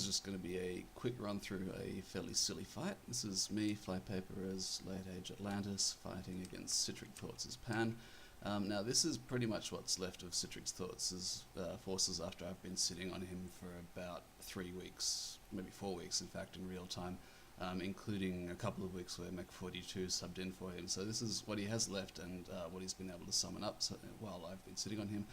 just going to be a quick run through a fairly silly fight. This is me, Flypaper, as late age Atlantis, fighting against CitricThoughts' Pan. Now this is pretty much what's left of CitricThoughts' forces after I've been sitting on him for about 3 weeks, maybe 4 weeks in fact, in real time, including a couple of weeks where Mech42 subbed in for him. So this is what he has left and what he's been able to summon up while I've been sitting on him.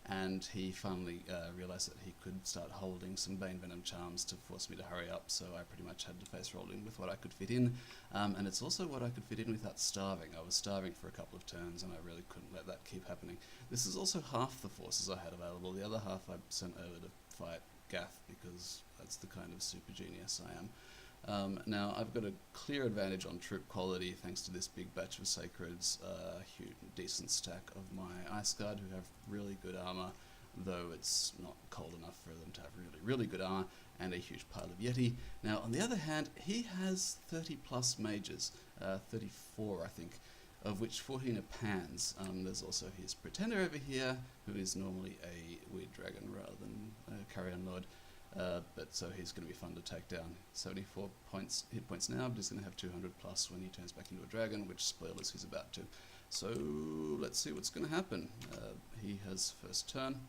And he finally realised that he could start holding some Bane Venom charms to force me to hurry up, so I pretty much had to face roll in with what I could fit in. And it's also what I could fit in without starving. I was starving for a couple of turns and I really couldn't let that keep happening. This is also half the forces I had available. The other half I sent over to fight Gath because that's the kind of super genius I am. Now I've got a clear advantage on troop quality thanks to this big batch of Sacreds, a huge, decent stack of my Ice Guard who have really good armor, though it's not cold enough for them to have really good armor, and a huge pile of Yeti. Now on the other hand, he has 30 plus mages, 34 I think, of which 14 are Pans. There's also his Pretender over here, who is normally a Weird Dragon rather than a Carrion Lord. But so he's going to be fun to take down. 74 hit points now, but he's going to have 200 plus when he turns back into a dragon, which, spoilers, he's about to. So let's see what's going to happen. He has first turn,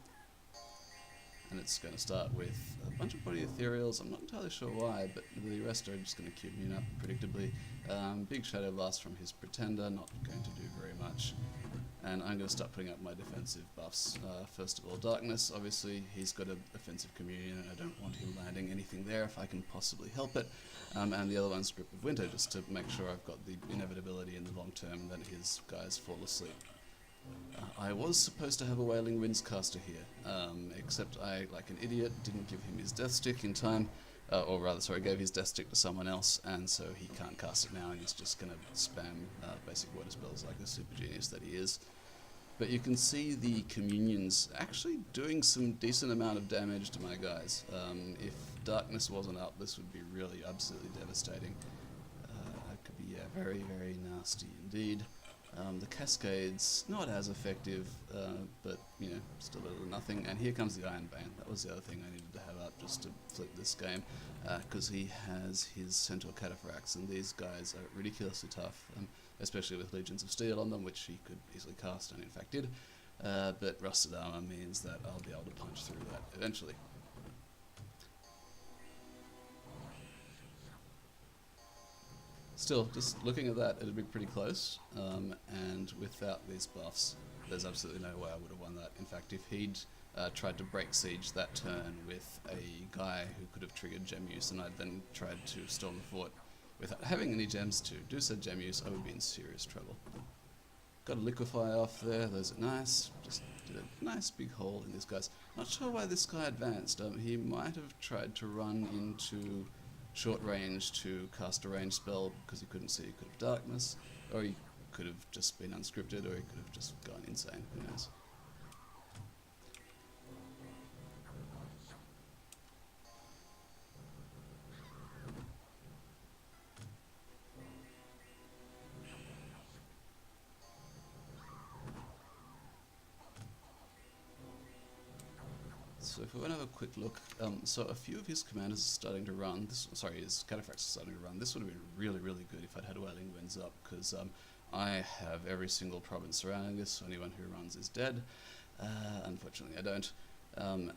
and it's going to start with a bunch of body ethereals. I'm not entirely sure why, but the rest are just going to cube me up predictably. Big Shadow Blast from his Pretender, not going to do very much. And I'm going to start putting up my defensive buffs. First of all, Darkness. Obviously, he's got an offensive communion, and I don't want him landing anything there if I can possibly help it. And the other one's Grip of Winter, just to make sure I've got the inevitability in the long term that his guys fall asleep. I was supposed to have a Wailing Winds caster here, except I, like an idiot, didn't give him his Death Stick in time. Or rather, sorry, gave his Death Stick to someone else, and so he can't cast it now, and he's just going to spam basic water spells like the super genius that he is. But you can see the Communions actually doing some decent amount of damage to my guys. If Darkness wasn't up, this would be really absolutely devastating. That could be very, very nasty indeed. The Cascades, not as effective, but, you know, still better than nothing. And here comes the Iron Bane. That was the other thing I needed to have up just to flip this game, because he has his Centaur Cataphracts, and these guys are ridiculously tough, especially with Legions of Steel on them, which he could easily cast, and in fact did. But Rusted Armor means that I'll be able to punch through that eventually. Still, just looking at that, it'd be pretty close, and without these buffs, there's absolutely no way I would have won that. In fact, if he'd tried to break siege that turn with a guy who could have triggered gem use, and I'd then tried to storm the fort without having any gems to do said gem use, I would be in serious trouble. Got a Liquefy off there, those are nice. Just did a nice big hole in this guy's. Not sure why this guy advanced. He might have tried to run into short range to cast a range spell because he couldn't see, he could have Darkness, or he could have just been unscripted, or he could have just gone insane, who knows. So if we want to have a quick look, so a few of his commanders are starting to run, his Cataphracts are starting to run. This would have been really, really good if I'd had Wailing Winds up, because I have every single province surrounding this, so anyone who runs is dead. Unfortunately I don't, and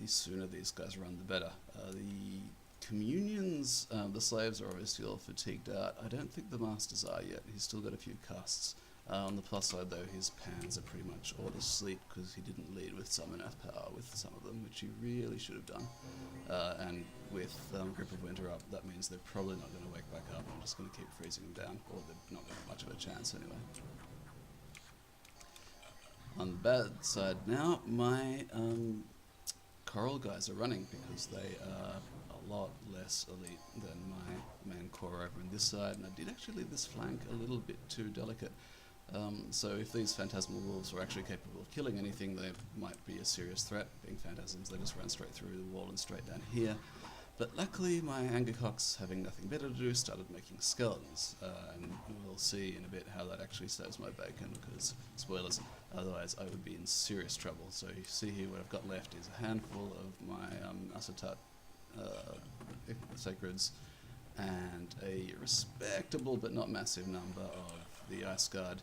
the sooner these guys run the better. The Communions, the slaves are obviously all fatigued out. I don't think the masters are yet, he's still got a few casts. On the plus side though, his Pans are pretty much all asleep because he didn't lead with Summon Earth Power with some of them, which he really should have done. And with Grip of Winter up, that means they're probably not going to wake back up. I'm just going to keep freezing them down, or they're not going to have much of a chance anyway. On the bad side now, my Coral guys are running because they are a lot less elite than my main core over on this side, and I did actually leave this flank a little bit too delicate. So if these Phantasmal Wolves were actually capable of killing anything, they might be a serious threat. Being Phantasms, they just run straight through the wall and straight down here. But luckily, my Angercocks, having nothing better to do, started making skeletons. And we'll see in a bit how that actually saves my bacon, because, spoilers, otherwise I would be in serious trouble. So you see here what I've got left is a handful of my Asatat Sacreds, and a respectable but not massive number of the Ice Guard.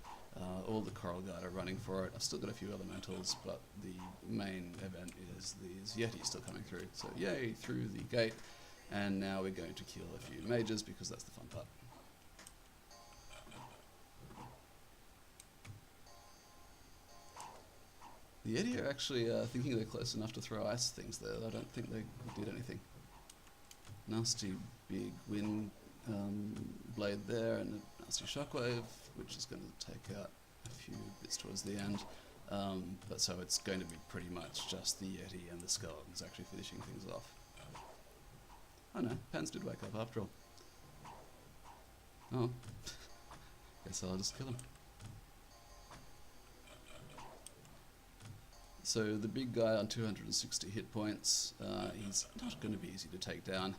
All the Coral Guard are running for it. I've still got a few elementals, but the main event is these Yetis still coming through. So yay, through the gate, and now we're going to kill a few mages because that's the fun part. The Yeti are actually thinking they're close enough to throw ice things there. I don't think they did anything. Nasty big wind blade there, and a nasty shockwave, which is going to take out a few bits towards the end. But so it's going to be pretty much just the Yeti and the skeletons actually finishing things off. Oh no, Pans did wake up after all. Oh, guess I'll just kill him. So the big guy on 260 hit points, he's not going to be easy to take down.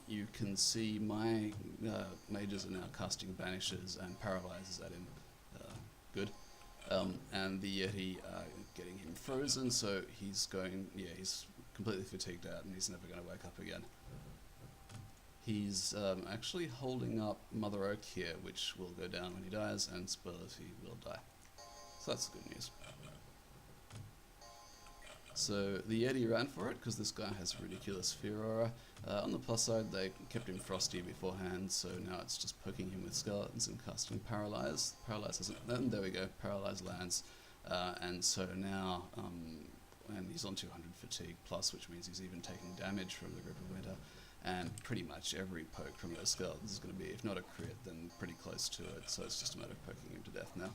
You can see my mages are now casting banishes and paralyzes at him. Good. And the Yeti getting him frozen, so he's going, yeah, he's completely fatigued out and he's never going to wake up again. He's actually holding up Mother Oak here, which will go down when he dies, and spoilers, he will die. So that's good news. So the Yeti ran for it because this guy has ridiculous fear aura. On the plus side, they kept him frosty beforehand, so now it's just poking him with skeletons and casting Paralyze. Paralyze hasn't, and there we go, Paralyze lands. And so now, and he's on 200 fatigue plus, which means he's even taking damage from the Grip of Winter. And pretty much every poke from those skeletons is going to be, if not a crit, then pretty close to it. So it's just a matter of poking him to death now.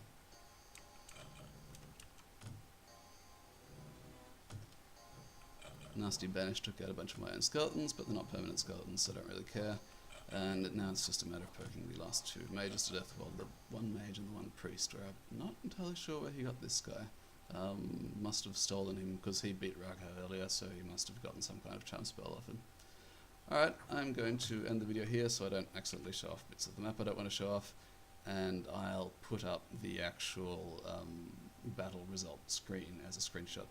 Nasty Banish took out a bunch of my own skeletons, but they're not permanent skeletons, so I don't really care. And now it's just a matter of poking the last two mages to death, well, the one mage and the one priest, where I'm not entirely sure where he got this guy. Must have stolen him because he beat Raga earlier, so he must have gotten some kind of charm spell off him. Alright, I'm going to end the video here so I don't accidentally show off bits of the map I don't want to show off, and I'll put up the actual battle result screen as a screenshot.